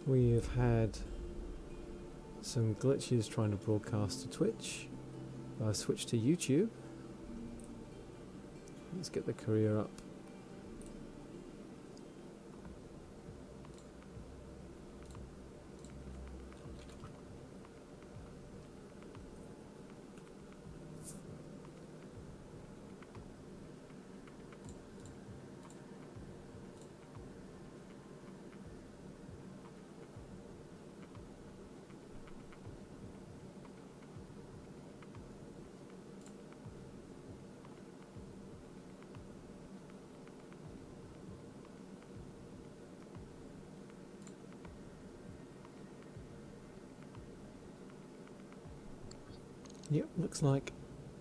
We have had some glitches trying to broadcast to Twitch. I've switched to YouTube. Let's get the career up. Yep, looks like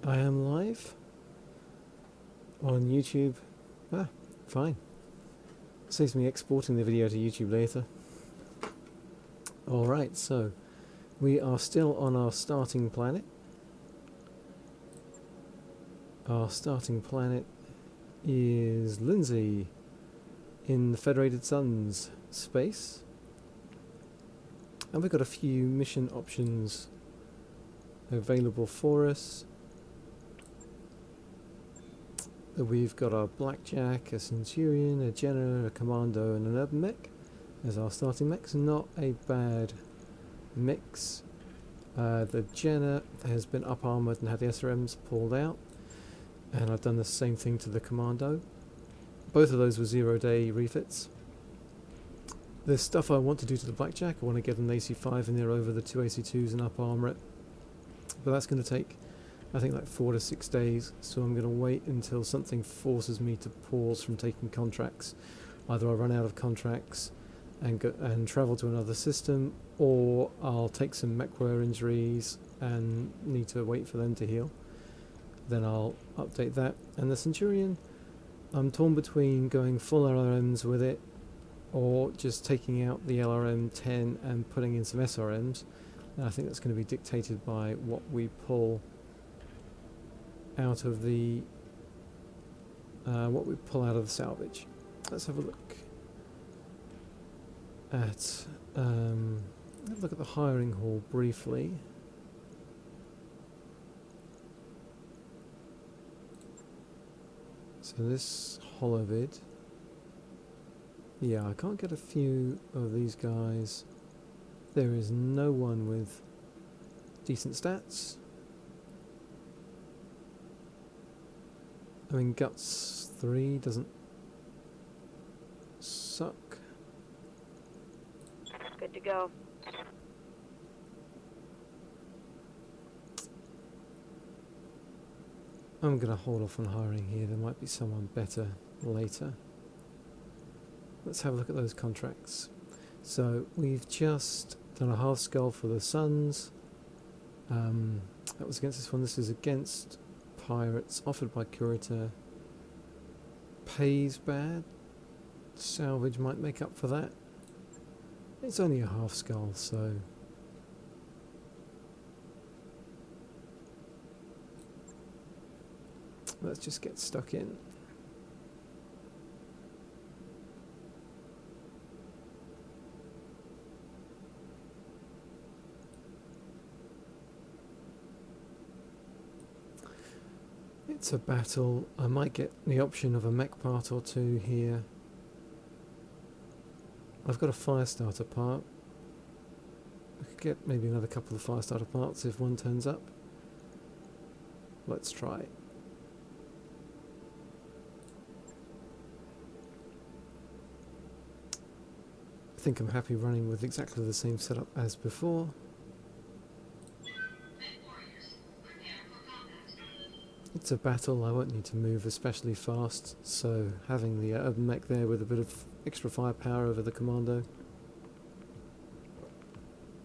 I am live on YouTube. Ah, fine. Saves me exporting the video to YouTube later. Alright, so we are still on our starting planet. Our starting planet is Lindsay in the Federated Suns space. And we've got a few mission options available for us. We've got our Blackjack, a Centurion, a Jenner, a Commando and an Urban Mech as our starting mechs. Not a bad mix. The Jenner has been up armoured and had the SRMs pulled out, and I've done the same thing to the Commando. Both of those were 0-day refits. There's stuff I want to do to the Blackjack. I want to get an AC5 in there over the 2 AC2s and up armour it. But that's going to take, I think, like 4 to 6 days, so I'm going to wait until something forces me to pause from taking contracts. Either I run out of contracts and travel to another system, or I'll take some mech wear injuries and need to wait for them to heal. Then I'll update that. And the Centurion, I'm torn between going full LRMs with it, or just taking out the LRM 10 and putting in some SRMs. And I think that's going to be dictated by what we pull out of the salvage. Let's have a look at the hiring hall briefly. So this holovid, yeah, I can't get a few of these guys. There is no one with decent stats. I mean, Guts 3 doesn't suck. Good to go. I'm going to hold off on hiring here. There might be someone better later. Let's have a look at those contracts. So we've just done a half skull for the Suns. That was against this one. This is against Pirates, offered by Curator. Pays bad. Salvage might make up for that. It's only a half skull, so let's just get stuck in. It's a battle. I might get the option of a mech part or two here. I've got a fire starter part. I could get maybe another couple of fire starter parts if one turns up. Let's try. I think I'm happy running with exactly the same setup as before. It's a battle, I won't need to move especially fast, so having the urban mech there with a bit of extra firepower over the Commando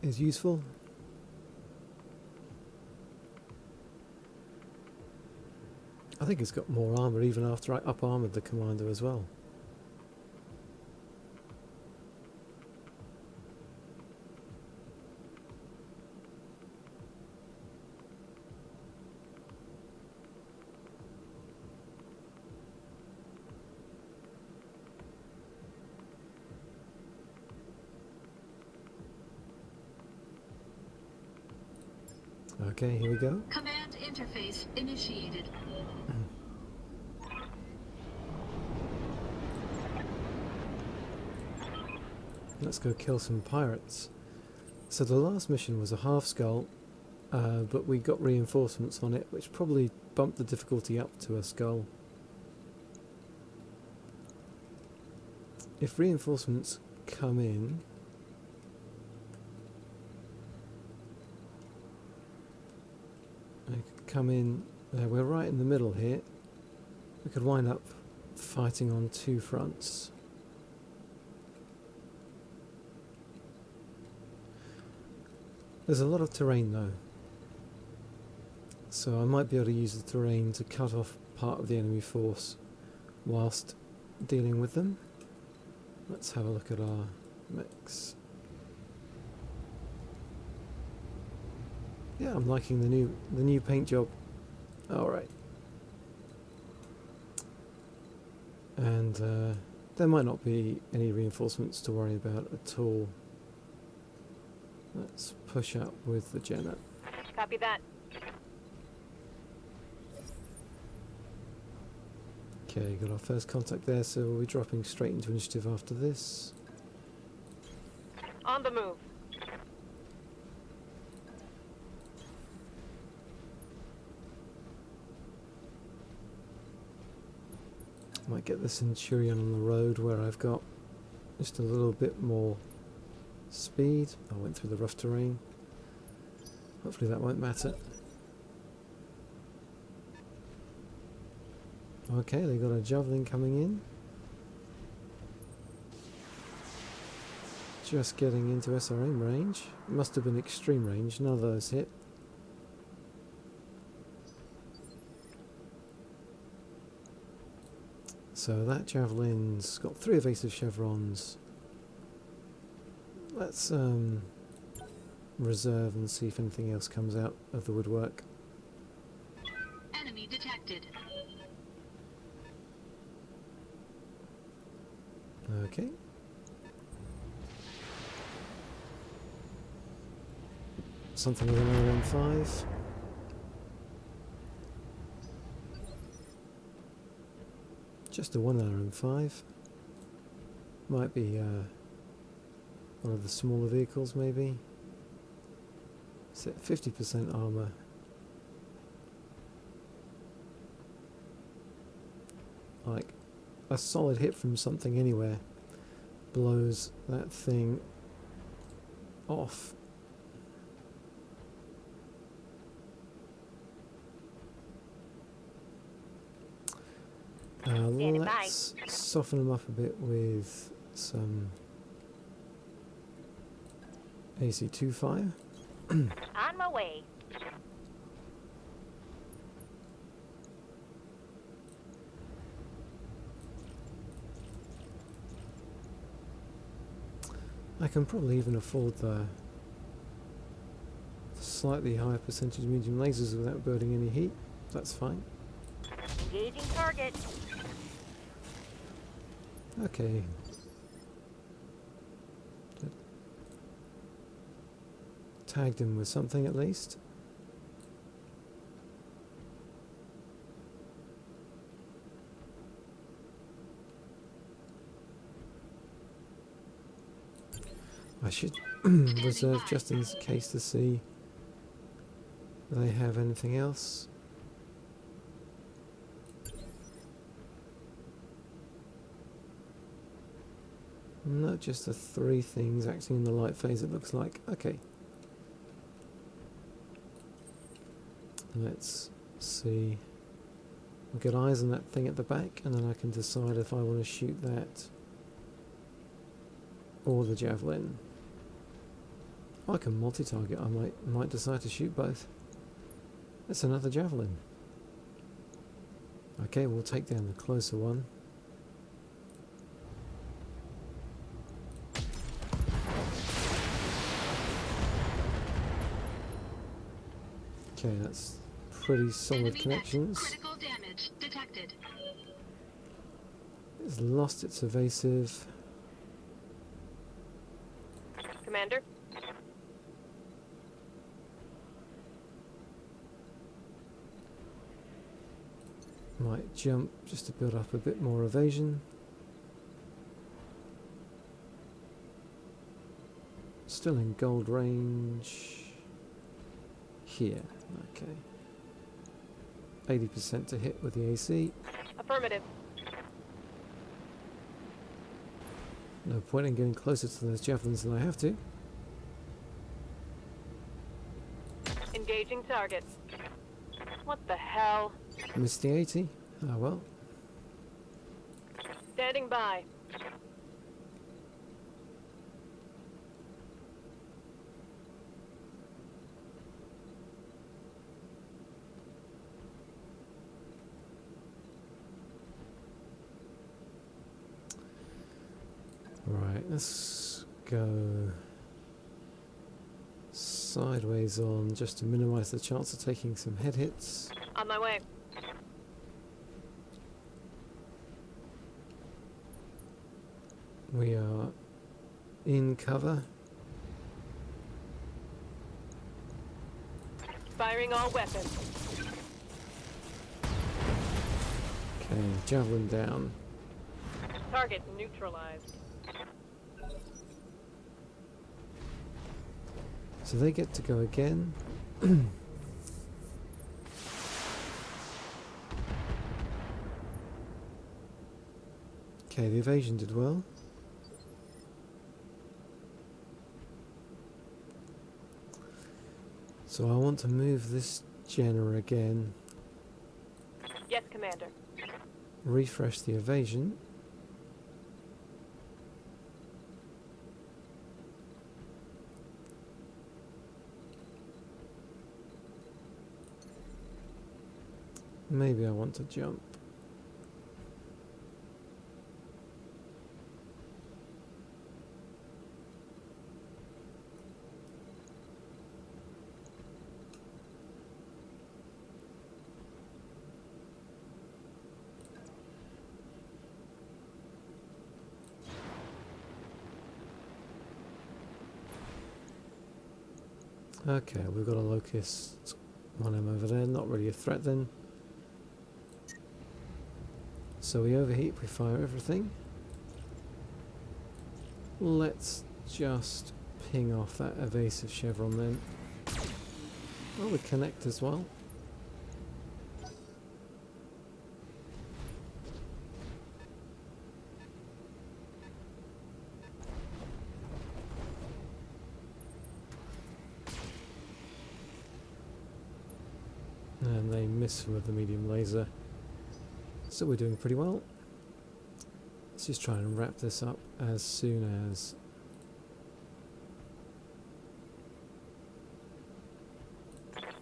is useful. I think it's got more armour even after I up-armoured the Commando as well. Okay, here we go. Command interface initiated. Let's go kill some pirates. So the last mission was a half skull, but we got reinforcements on it, which probably bumped the difficulty up to a skull. If reinforcements come in, they could come in, we're right in the middle here. We could wind up fighting on two fronts. There's a lot of terrain though, so I might be able to use the terrain to cut off part of the enemy force whilst dealing with them. Let's have a look at our mix. Yeah, I'm liking the new paint job. All right, and there might not be any reinforcements to worry about at all. Let's push up with the Jenna. Copy that. Okay, got our first contact there, so we'll be dropping straight into initiative after this. On the move. Might get the Centurion on the road where I've got just a little bit more speed. I went through the rough terrain. Hopefully that won't matter. Okay, they got a javelin coming in. Just getting into SRM range. Must have been extreme range, none of those hit. So that javelin's got 3 evasive chevrons. Let's reserve and see if anything else comes out of the woodwork. Enemy detected. Okay. Something with an RM5. Just a 1 RM5. Might be one of the smaller vehicles, maybe. It's at 50% armour. Like a solid hit from something anywhere blows that thing off. Let's soften them up a bit with some AC2 fire. On my way. I can probably even afford the slightly higher percentage medium lasers without burning any heat. That's fine. Engaging target. Okay. Tagged him with something at least. I should reserve just in case to see if they have anything else. Not just the 3 things acting in the light phase, it looks like. Okay. Let's see. We'll get eyes on that thing at the back, and then I can decide if I want to shoot that or the javelin. I can multi-target. I might decide to shoot both. That's another javelin. Okay, we'll take down the closer one. Okay, that's pretty solid Enemy connections. Critical damage detected. It's lost its evasive. Commander. Might jump just to build up a bit more evasion. Still in gold range. Here, okay. 80% to hit with the AC. Affirmative. No point in getting closer to those javelins than I have to. Engaging target. What the hell? Missed the 80. Ah well. Standing by. Right, let's go sideways on just to minimize the chance of taking some head hits. On my way. We are in cover. Firing all weapons. Okay, javelin down. Target neutralized. So they get to go again. Okay, the evasion did well. So I want to move this Jenner again, Yes, Commander. refresh the evasion. Maybe I want to jump. Okay, we've got a locust on him over there, not really a threat then. So we overheat, we fire everything. Let's just ping off that evasive chevron then. Oh, we connect as well. And they miss with the medium laser. So we're doing pretty well. Let's just try and wrap this up as soon as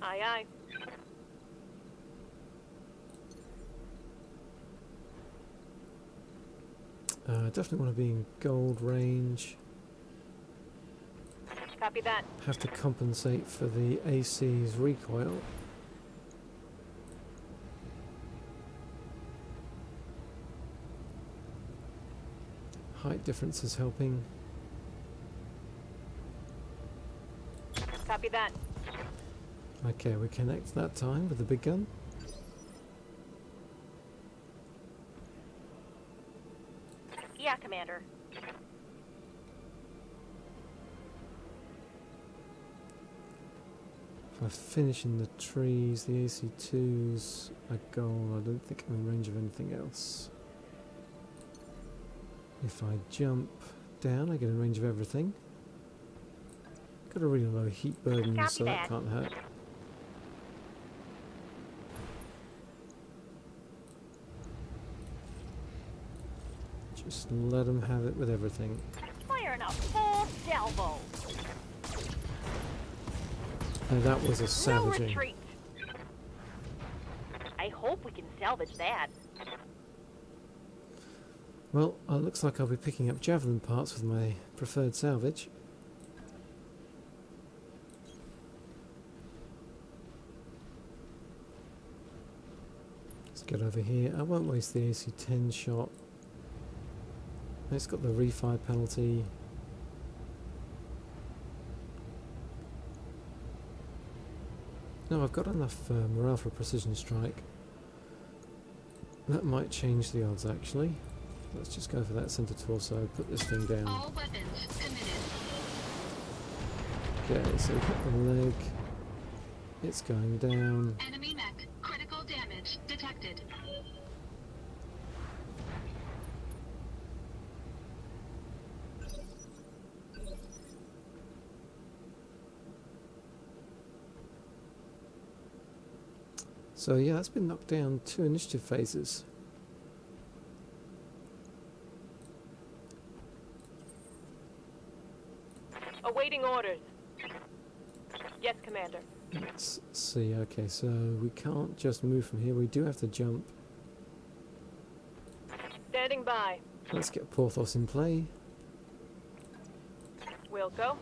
Aye, aye. definitely want to be in gold range. Copy that. Have to compensate for the AC's recoil. Height difference is helping. Copy that. Okay, we connect that time with the big gun. Yeah, Commander. If I finish in the trees, the AC2's a goal. I don't think I'm in range of anything else. If I jump down, I get in range of everything. Got a really low heat burden, Copy so that that. can't hurt. Just let them have it with everything. Firing a full salvo. And that was a No savaging. retreat. I hope we can salvage that. Well, it looks like I'll be picking up javelin parts with my preferred salvage. Let's get over here. I won't waste the AC-10 shot. It's got the refire penalty. No, I've got enough morale for a precision strike. That might change the odds actually. Let's just go for that center torso, put this thing down. All weapons committed. Okay, so hit the leg. It's going down. Enemy mech. Critical damage detected. So yeah, that's been knocked down 2 initiative phases. Awaiting orders. Yes, Commander. Let's see, okay, so we can't just move from here, we do have to jump. Standing by. Let's get Porthos in play. Will go.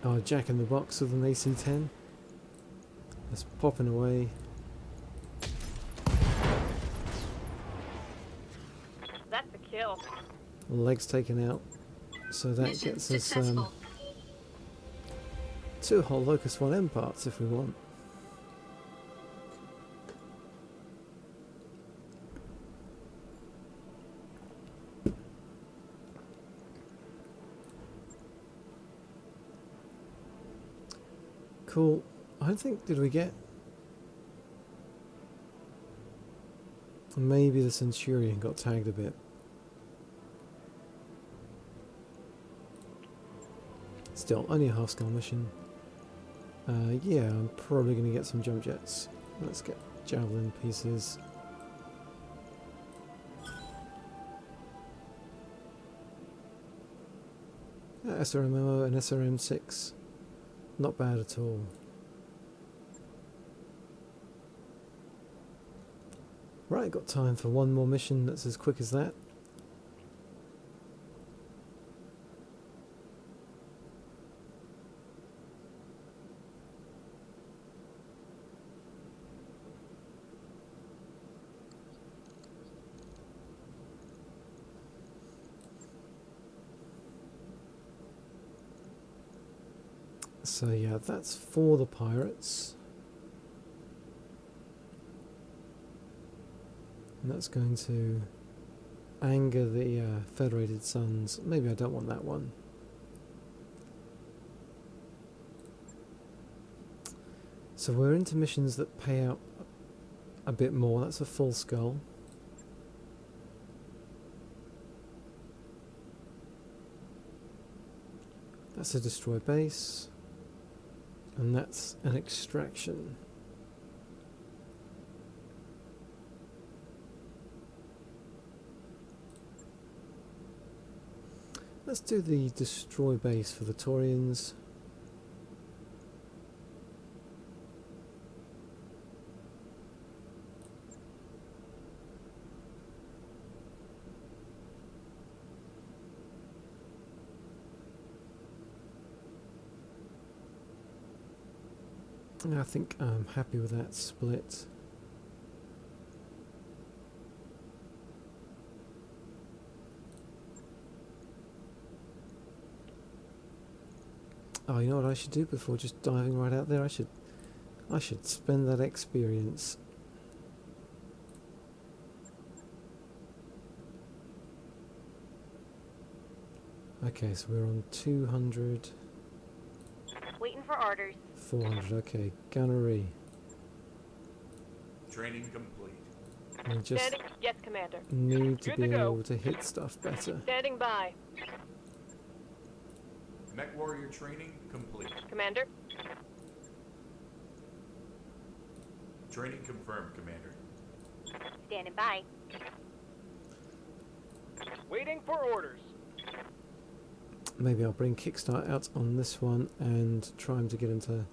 Our Jack in the Box with an AC-10. That's popping away. That's a kill. Legs taken out. So that Mission gets us successful. 2 whole Locust 1M parts if we want. Cool. I think, did we get... Maybe the Centurion got tagged a bit. Still, only a half-scale mission. Yeah, I'm probably going to get some jump jets. Let's get javelin pieces. SRMO and SRM6. Not bad at all. Right, got time for one more mission that's as quick as that. So yeah, that's for the pirates. And that's going to anger the Federated Suns. Maybe I don't want that one. So we're into missions that pay out a bit more. That's a full skull. That's a destroy base. And that's an extraction. Let's do the destroy base for the Taurians. I think I'm happy with that split. Oh, you know what I should do before just diving right out there? I should spend that experience. Okay, so we're on 200, Waiting for orders. 400. Okay, gunnery. Training complete. We just Standing. Yes, Commander. need to Good be to go. able to hit stuff better. Standing by. Mech warrior training complete. Commander. Training confirmed, Commander. Standing by. Waiting for orders. Maybe I'll bring Kickstart out on this one and try to get him to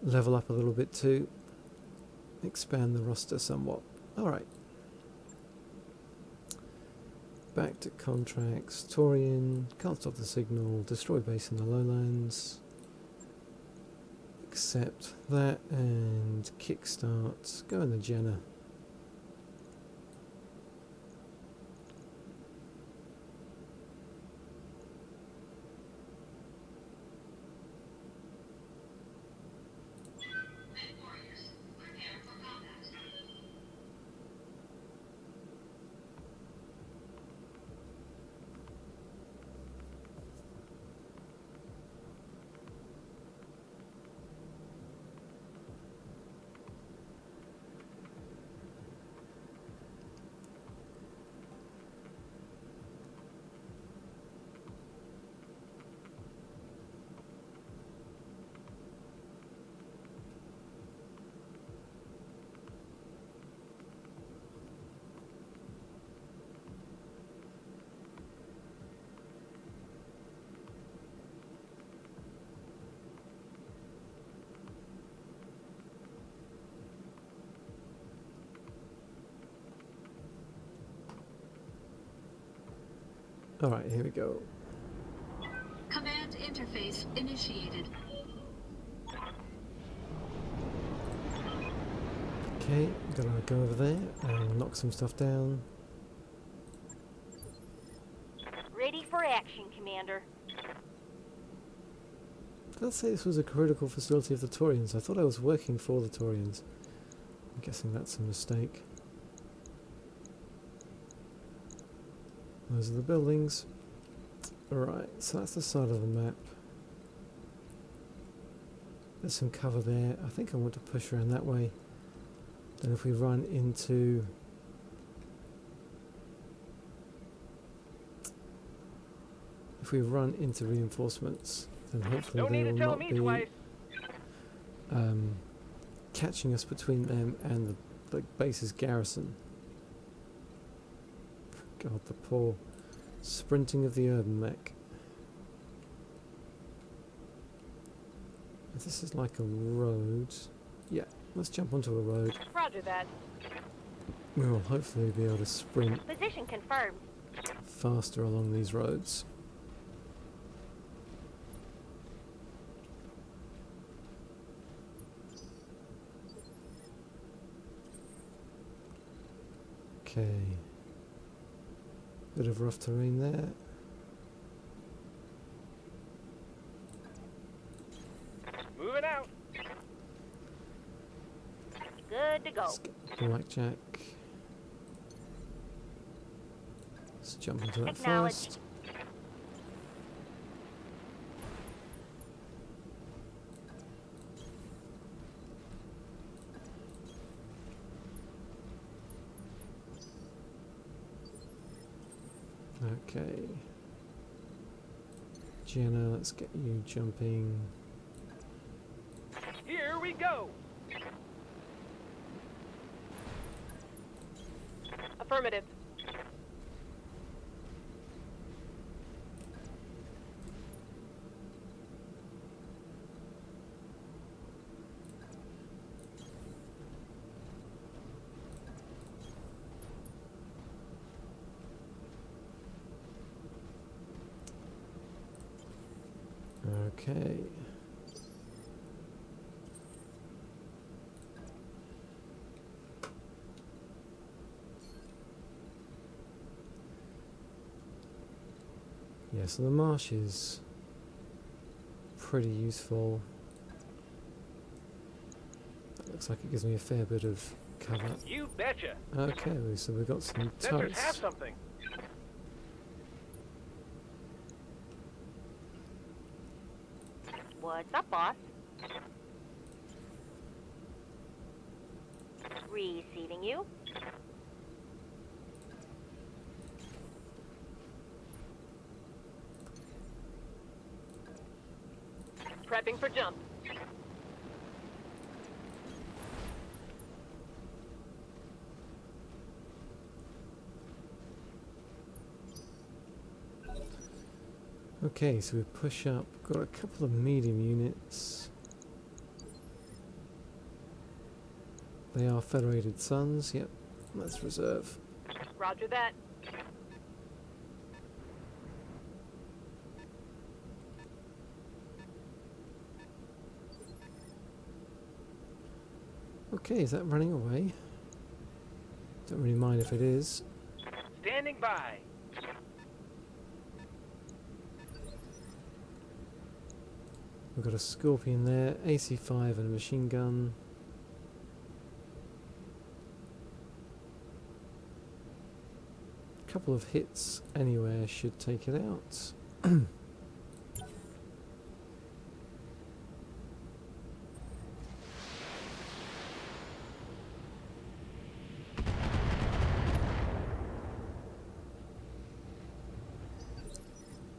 level up a little bit too. Expand the roster somewhat. Alright. Back to contracts. Taurian. Can't stop the signal. Destroy base in the lowlands. Accept that and kickstart. Go in the Jenna. Alright, here we go. Command interface initiated. Okay, gonna go over there and knock some stuff down. Ready for action, Commander. Did I say this was a critical facility of the Taurians? I thought I was working for the Taurians. I'm guessing that's a mistake. Those are the buildings. Alright, so that's the side of the map. There's some cover there. I think I want to push around that way. Then if we run into... If we run into reinforcements, then hopefully Don't they need will to tell not me be twice. catching us between them and the base's garrison. God, the poor sprinting of the urban mech. This is like a road. Yeah, let's jump onto a road. Roger that. We will hopefully be able to sprint Position confirmed. faster along these roads. Okay. Bit of rough terrain there. Moving out. Good to go. Let's get blackjack. Let's jump into that Acknowledged. first. Okay. Jenna, let's get you jumping. Here we go. Affirmative. Okay. Yeah, so the marsh is pretty useful. That looks like it gives me a fair bit of cover. You betcha. Okay, so we've got some Sensors have turrets. something. What's up, boss? Receiving you. Prepping for jump. Okay, so we push up. Got a couple of medium units. They are Federated Suns. Yep, let's reserve. Roger that. Okay, is that running away? Don't really mind if it is. Standing by. We've got a Scorpion there, AC-5 and a machine gun. A couple of hits anywhere should take it out.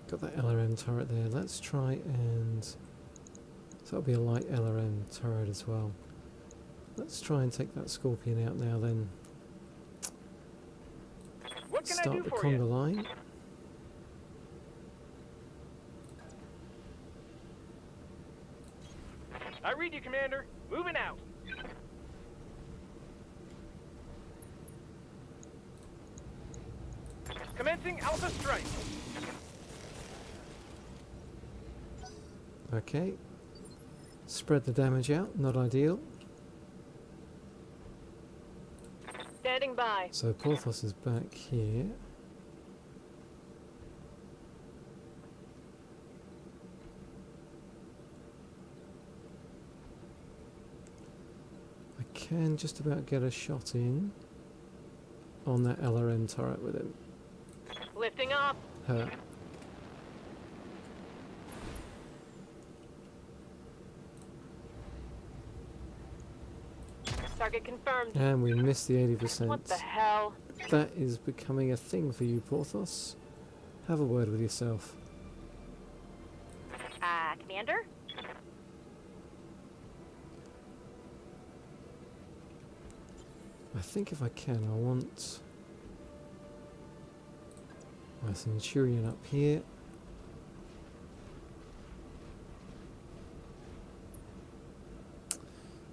Got that LRM turret there. Let's try and... So that'll be a light LRM turret as well. Let's try and take that Scorpion out now then. What can I Start do the for conga you? line. I read you, Commander. Moving out. Commencing Alpha Strike. Okay. Spread the damage out, not ideal. Standing by. So Porthos is back here. I can just about get a shot in on that LRM turret with him. Lifting off. Hurt. Target confirmed. And we missed the 80%. What the hell? That is becoming a thing for you, Porthos. Have a word with yourself. Commander? I think if I can, I want my Centurion up here.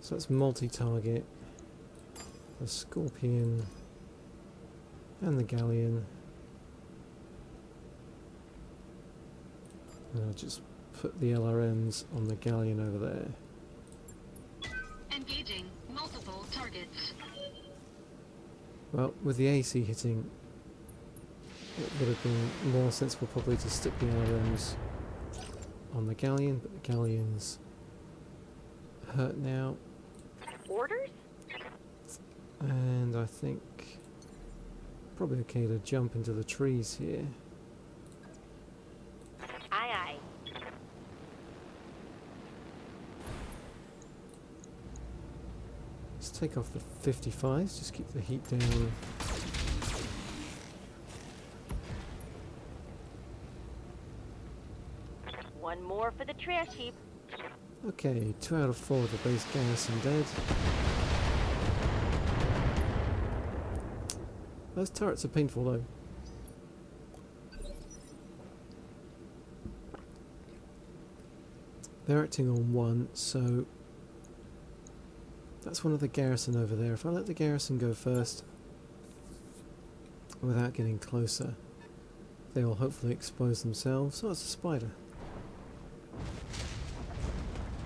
So that's multi-target. The Scorpion and the Galleon. And I'll just put the LRMs on the Galleon over there. Engaging multiple targets. Well, with the AC hitting, it would have been more sensible probably to stick the LRMs on the Galleon, but the Galleon's hurt now. Orders? And I think probably okay to jump into the trees here. Aye, aye. Let's take off the 55s, just keep the heat down. One more for the trash heap. Okay, 2 out of 4 of the base garrison dead. Those turrets are painful though. They're acting on 1, so that's one of the garrison over there. If I let the garrison go first, without getting closer, they will hopefully expose themselves. Oh, it's a spider.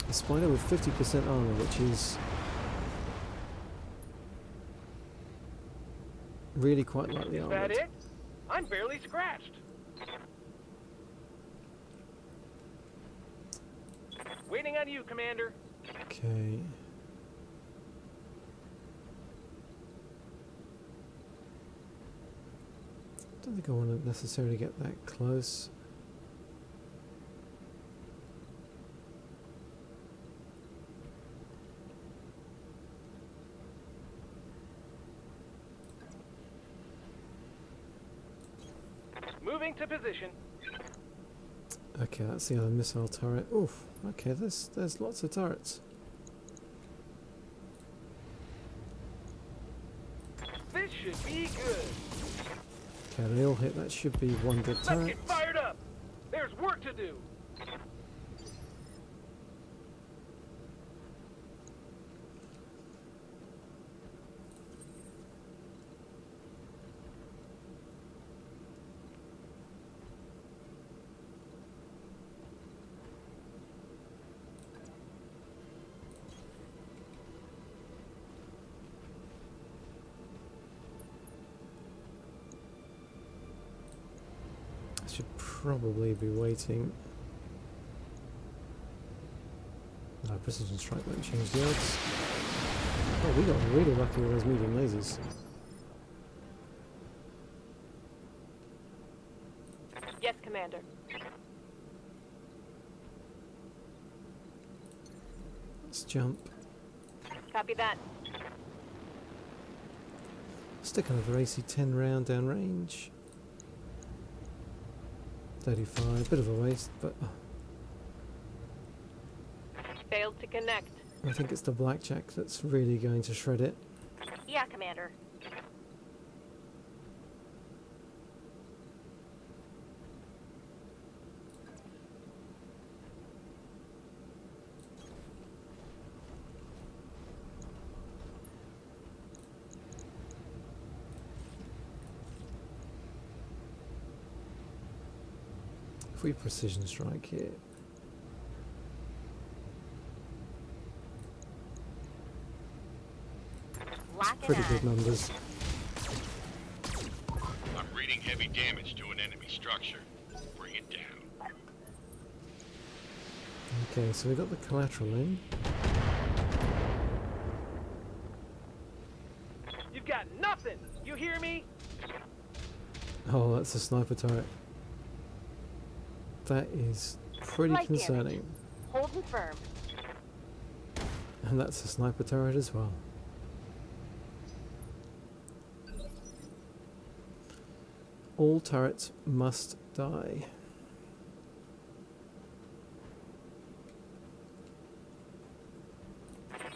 A spider with 50% armor, which is really quite lightly Is that armored. it? I'm barely scratched. Waiting on you, Commander. Okay. Don't think I want to necessarily get that close. Moving to position. Okay, that's the other missile turret. Oof. Okay, there's lots of turrets. This should be good. Okay, they all hit. That should be one dead Let's turret. get fired up. There's work to do. I should probably be waiting. No, precision strike won't change the odds. Oh, we got really lucky with those medium lasers. Yes, Commander. Let's jump. Copy that. Stick another AC-10 round down range. 35, bit of a waste, but Failed to connect. I think it's the blackjack that's really going to shred it. Yeah, Commander. If we precision strike here, pretty good numbers. I'm reading heavy damage to an enemy structure. Bring it down. Okay, so we got the collateral in. You've got nothing! You hear me? Oh, that's a sniper turret. That is pretty Light damage. concerning. Holding firm. And that's a sniper turret as well. All turrets must die.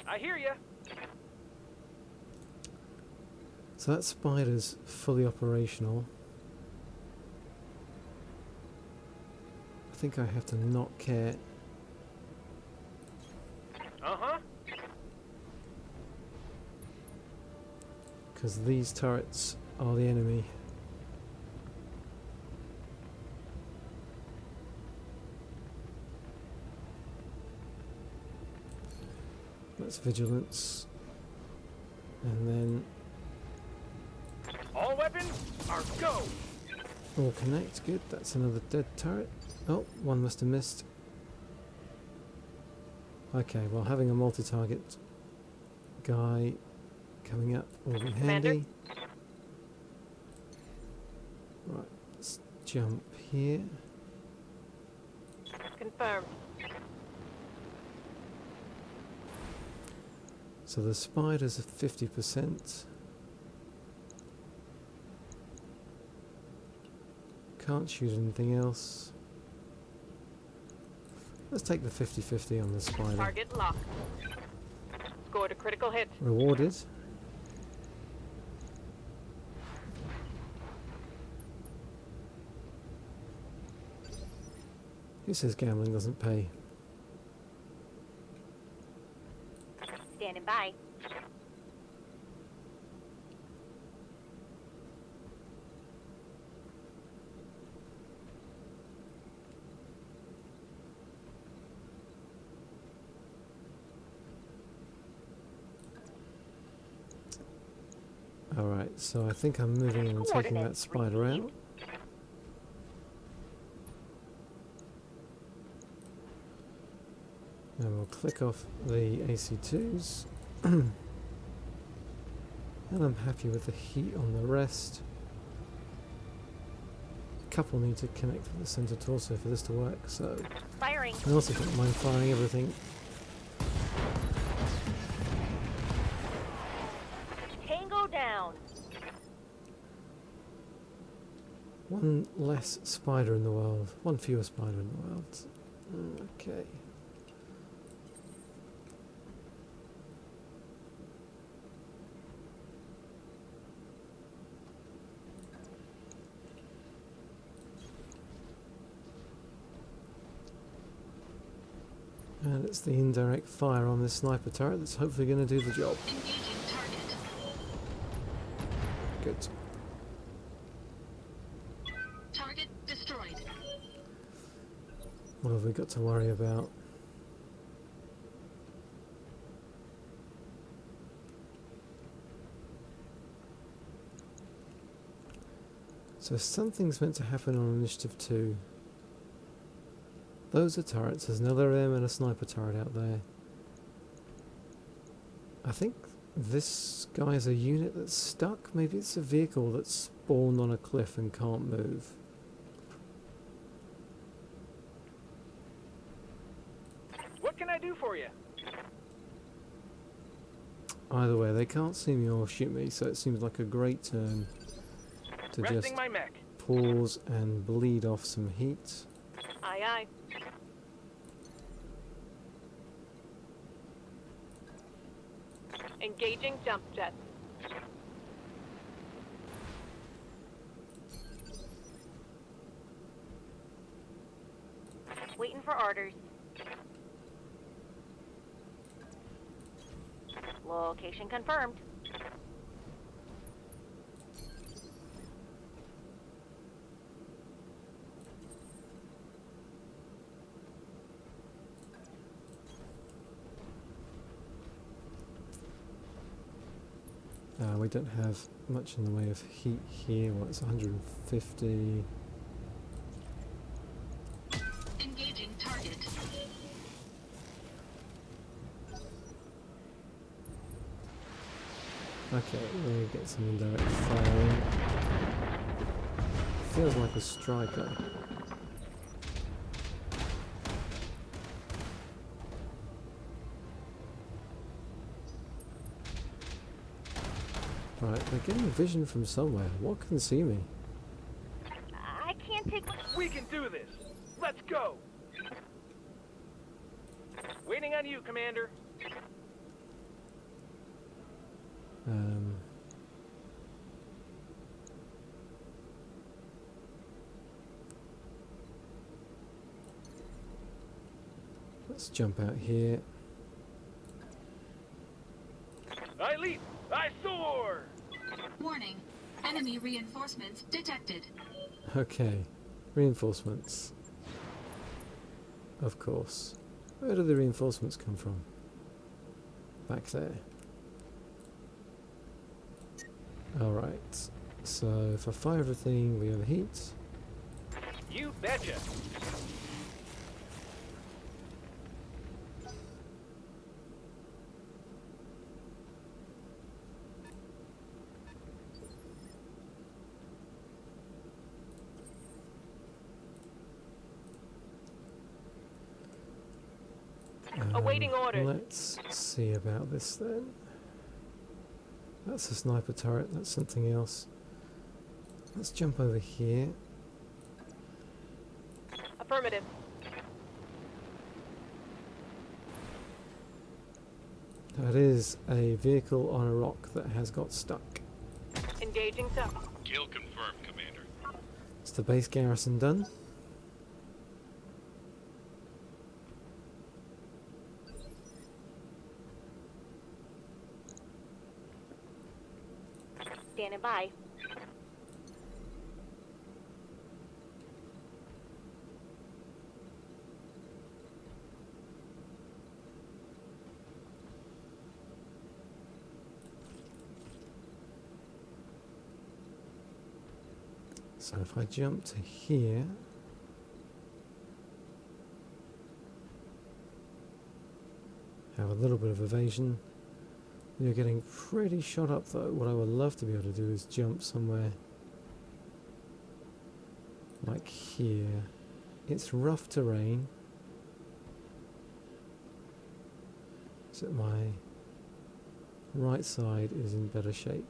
I hear ya. So that spider's fully operational. I think I have to not care. Uh-huh. Because these turrets are the enemy. That's vigilance. And then All weapons are go! all connect. Good, that's another dead turret. Oh, one must have missed. Okay, well, having a multi-target guy coming up will be Commander? handy. Right, let's jump here. Confirmed. So the spiders are 50%. Can't shoot anything else. Let's take the 50-50 on the spider. Target locked. Scored a critical hit. Rewarded. Who says gambling doesn't pay? Standing by. Alright, so I think I'm moving in and taking that Coordinates spider out. received. And we'll click off the AC2s. And I'm happy with the heat on the rest. A couple need to connect with the center torso for this to work, so Firing. I also don't mind firing everything. Tango down. One less spider in the world. One fewer spider in the world. Okay. And it's the indirect fire on this sniper turret that's hopefully going to do the job. Engaging target. Good. Target destroyed. What have we got to worry about? So something's meant to happen on Initiative 2. Those are turrets. There's another M and a sniper turret out there. I think this guy's a unit that's stuck. Maybe it's a vehicle that's spawned on a cliff and can't move. What can I do for you? Either way, they can't see me or shoot me, so it seems like a great turn to Resting just my mech. pause and bleed off some heat. Aye, aye. Engaging jump jets. Waiting for orders. Location confirmed. we don't have much in the way of heat here. Well, it's 150. Engaging target. Okay, we get some indirect firing. Feels like a striker. Right, they're getting vision from somewhere. What can see me? I can't take. We can do this. Let's go. Waiting on you, Commander. Let's jump out here. I leap. I soar. Warning. Enemy reinforcements detected. Okay, reinforcements. Of course. Where do the reinforcements come from? Back there. Alright, so if I fire everything, we overheat. You betcha. Awaiting orders. Let's see about this then. That's a sniper turret, that's something else. Let's jump over here. Affirmative. That is a vehicle on a rock that has got stuck. Engaging south. Kill confirmed, Commander. Is the base garrison done? Standing by. So if I jump to here, have a little bit of evasion. You're getting pretty shot up though. What I would love to be able to do is jump somewhere like here. It's rough terrain. So my right side is in better shape.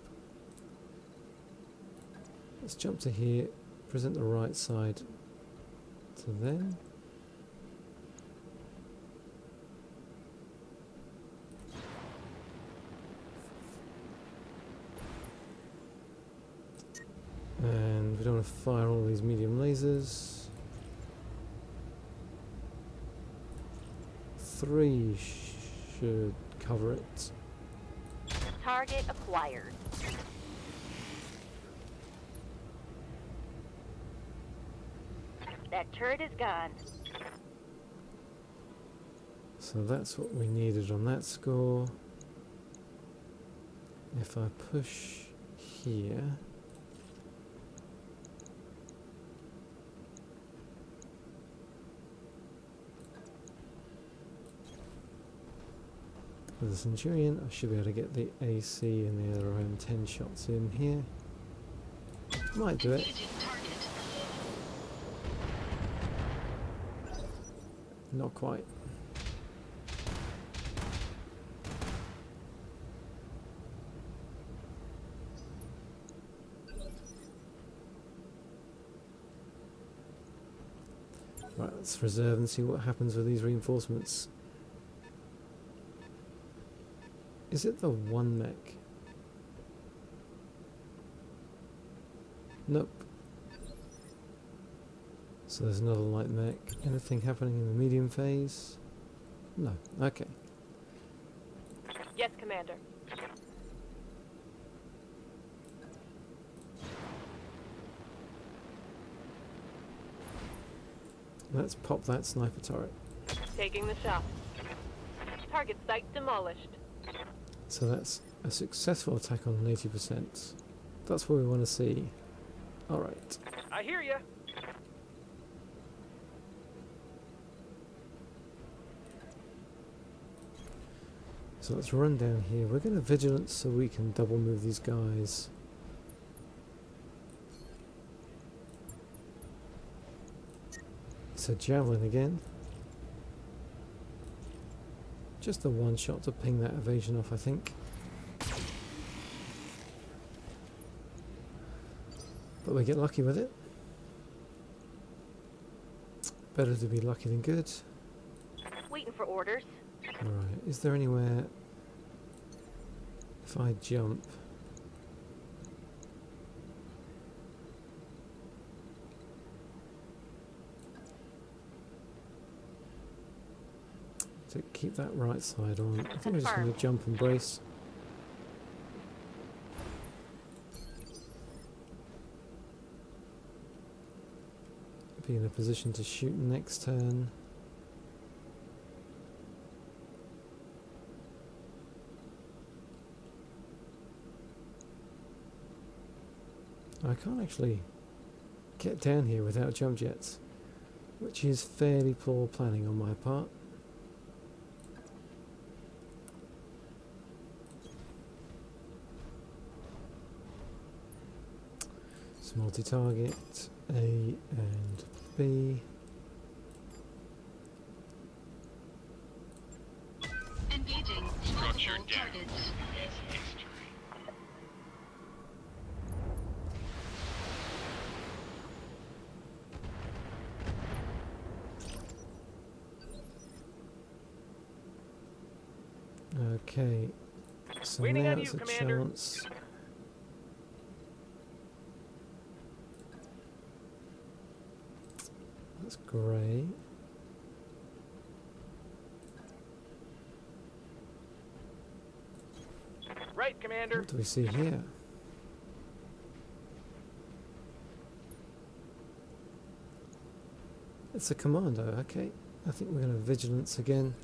Let's jump to here, present the right side to them. And we don't want to fire all these medium lasers. 3 should cover it. Target acquired. That turret is gone. So that's what we needed on that score. If I push here, with the Centurion, I should be able to get the AC and the other around 10 shots in here. Might do it. Engaging target. Not quite. Right, let's reserve and see what happens with these reinforcements. Is it the one mech? Nope. So there's another light mech. Anything happening in the medium phase? No. Okay. Yes, Commander. Let's pop that sniper turret. Taking the shot. Target site demolished. So that's A successful attack on an 80%. That's what we want to see. Alright. I hear ya. So let's run down here. We're going to vigilance so we can double move these guys. So javelin again. Just the one shot to ping that evasion off, I think. But we get lucky with it. Better to be lucky than good. Waiting for orders. Alright, is there anywhere if I jump? To keep that right side on. I think we're just going to jump and brace. Be in a position to shoot next turn. I can't actually get down here without jump jets, which is fairly poor planning on my part. It's multi-target, A and B. Engaging Structure multiple down. targets. It's history. Okay, so Waiting now on it's you, a Commander. chance. That's grey. Right, Commander. What do we see here? It's a commando, okay. I think we're going to vigilance again.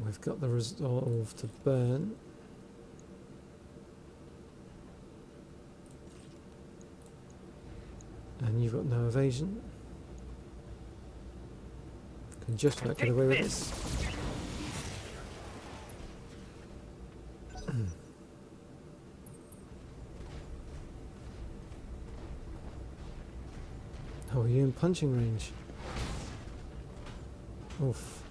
We've got the resolve to burn. And you've got no evasion. Can just about get Take away with this. this. Oh, are you in punching range? Oof.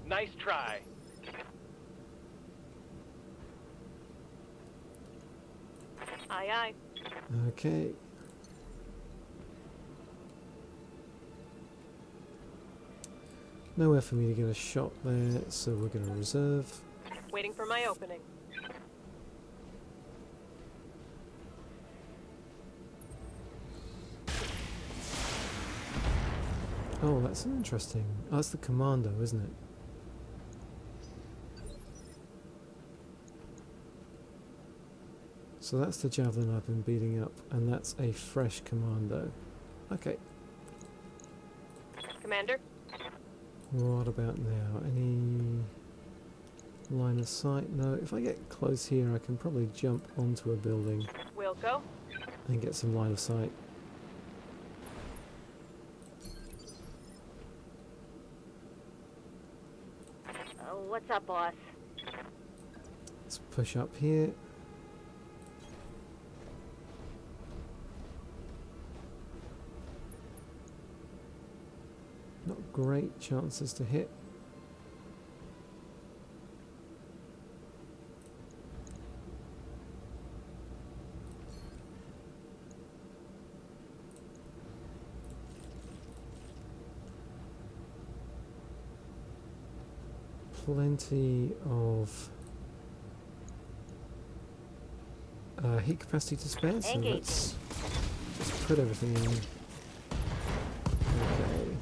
Nice try. Aye, aye. Okay. Nowhere for me to get a shot there, so we're going to reserve. Waiting for my opening. Oh, that's an interesting. Oh, that's the commando, isn't it? So that's the javelin I've been beating up, and that's a fresh commando. Okay. Commander? What about now? Any line of sight? No. If I get close here, I can probably jump onto a building Wilco? and get some line of sight. Oh, what's up, boss? Let's push up here. Not great chances to hit. Plenty of heat capacity to spare, so Engaging. let's just put everything in. Okay.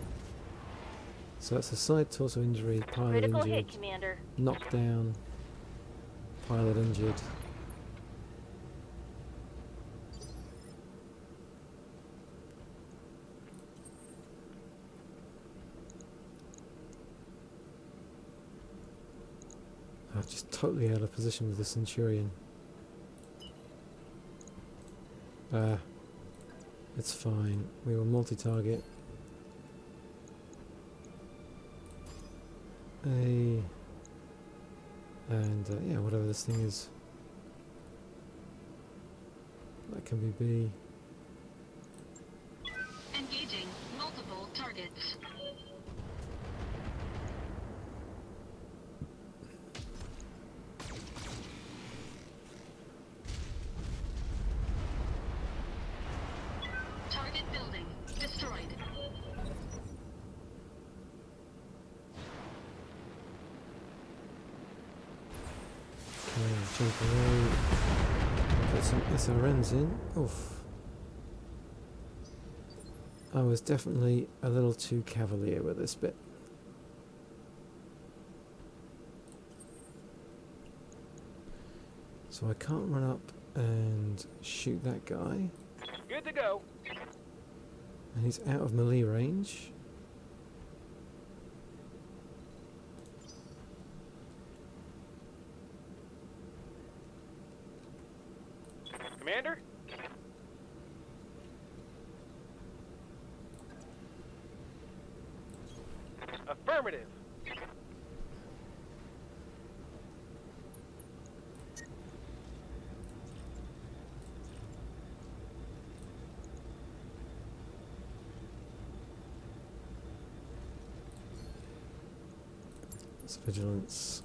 So that's a side torso injury, pilot Critical injured, hit, Commander. knockdown, pilot injured. just totally out of position with the Centurion. It's fine. We will multi-target. A... And, yeah, whatever this thing is. That can be B. Engaging multiple targets. Target building destroyed. Okay, jump away. Put some SRMs in. Oof. I was definitely a little too cavalier with this bit. So I can't run up and shoot that guy. Good to go. And he's out of melee range. Commander? Affirmative. It's vigilance.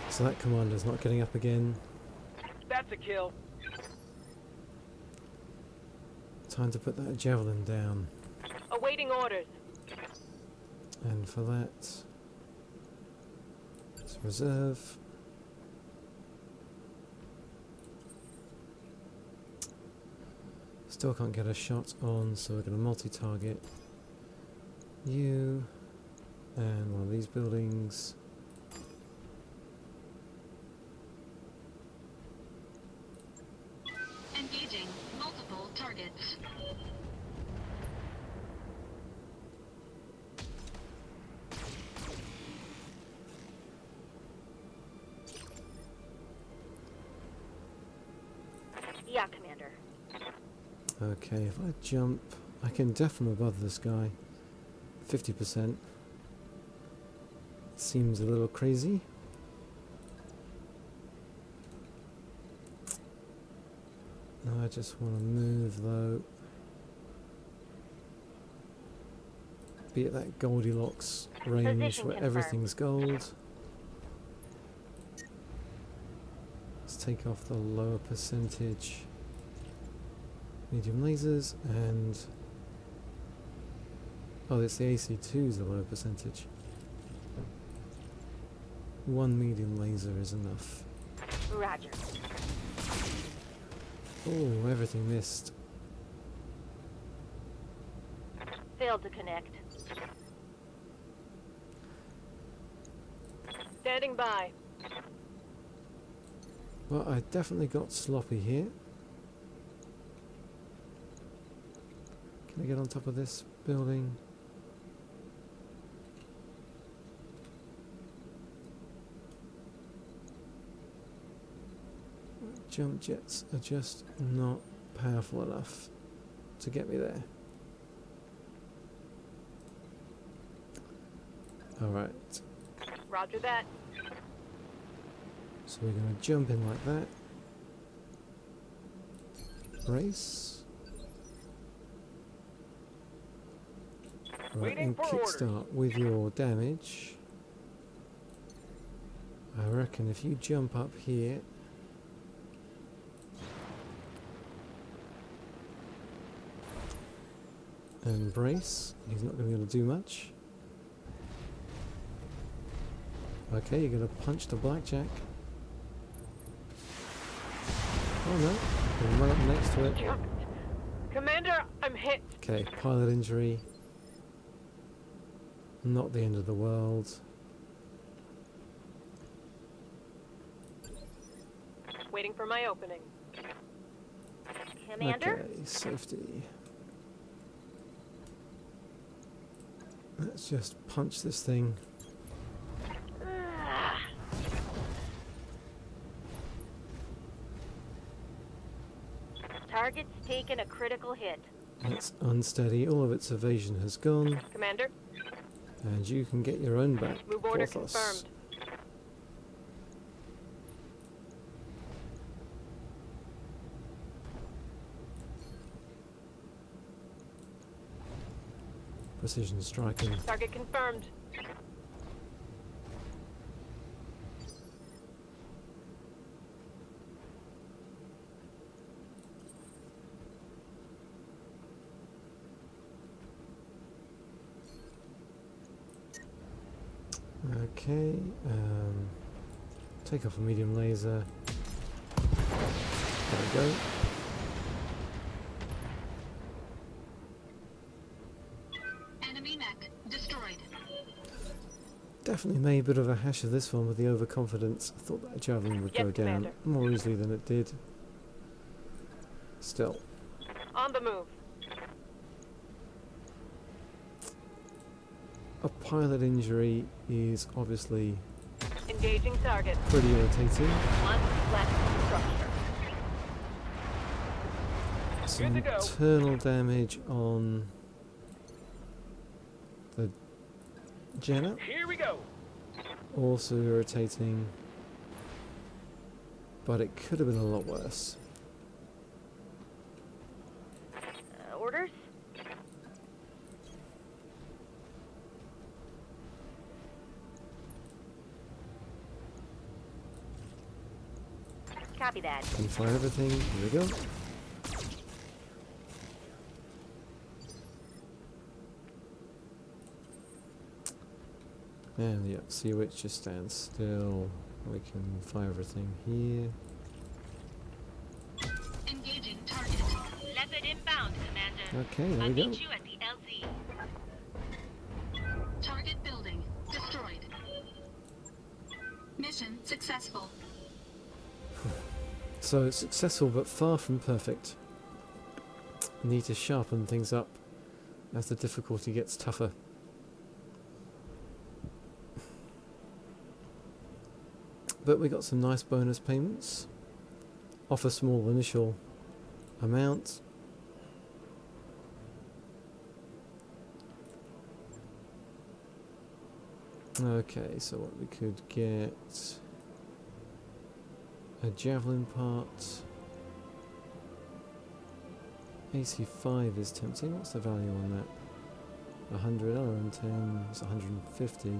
So that commander's not getting up again. That's a kill. Time to put that javelin down. Awaiting orders. And for that, it's reserve. Still can't get a shot on, so we're going to multi-target you and one of these buildings. Engaging multiple targets. Yeah, Commander. Okay, if I jump, I can def from above this guy. 50%. Seems a little crazy. No, I just want to move though. Be at that Goldilocks range Position where confirmed. everything's gold. Let's take off the lower percentage. Medium lasers and... oh, it's the AC2's the lower percentage. One medium laser is enough. Roger. Oh, everything missed. Failed to connect. Standing by. Well, I definitely got sloppy here. Can I get on top of this building? Jump jets are just not powerful enough to get me there. Alright, Roger that. so we're going to jump in like that. Brace. Right, Waiting and for orders. kickstart with your damage. I reckon if you jump up here and brace, he's not going to be able to do much. Okay, you're going to punch the blackjack. Oh no, you can run up next to it. Jumped. Commander, I'm hit. Okay, pilot injury. Not the end of the world. Waiting for my opening. Commander? Okay, safety. Let's just punch this thing. Target's taken a critical hit. It's unsteady. All of its evasion has gone, Commander, and you can get your own back. move order Porthos. confirmed. Precision striking. Target confirmed. Okay. Take off a medium laser. There we go. Enemy mech destroyed. Definitely made a bit of a hash of this one with the overconfidence. I thought that javelin would Yes, go down Commander. more easily than it did. Still. On the move. A pilot injury is obviously Engaging target. pretty irritating. One left structure. Some Good to go. internal damage on the Jenna. Here we go. Also irritating. But it could have been a lot worse. Orders? Copy that. Can fire everything. Here we go. And yeah, see which just stands still. We can fire everything here. Engaging target. Leopard inbound, Commander. Okay, there I'll we go. meet you at the LZ. Target building destroyed. Mission successful. So successful but far from perfect. Need to sharpen things up as the difficulty gets tougher. But we got some nice bonus payments off a small initial amount. Okay, so what we could get, a javelin part. AC5 is tempting. What's the value on that? 100, LRM10 is 150.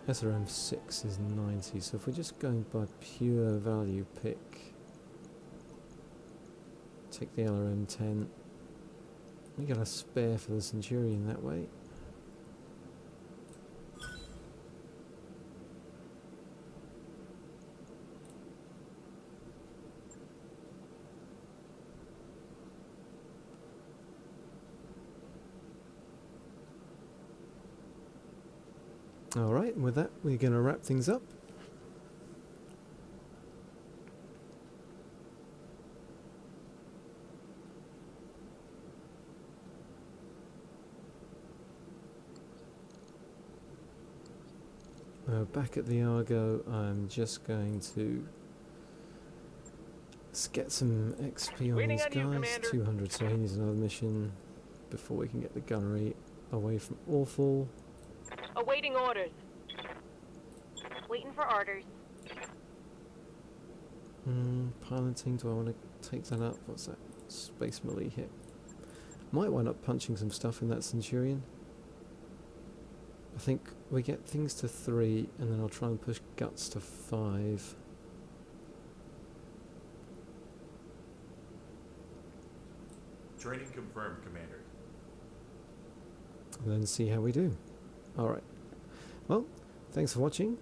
SRM6 is 90. So if we're just going by pure value pick, take the LRM10. We got a spare for the Centurion that way. Alright, and with that we're going to wrap things up. Back at the Argo, I'm just going to get some XP on Waiting these on you, guys. Commander. 200, so he needs another mission before we can get the gunnery away from Awful. Awaiting orders. Waiting for orders. Piloting, do I want to take that up? What's that? Space melee hit. Might wind up punching some stuff in that Centurion. I think we get things to 3 and then I'll try and push guts to 5. Training confirmed, Commander. And then see how we do. Alright. Well, thanks for watching.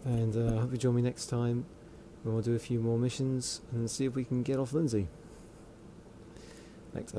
And I hope you join me next time when we'll do a few more missions and see if we can get off Lindsay. Thanks, everyone.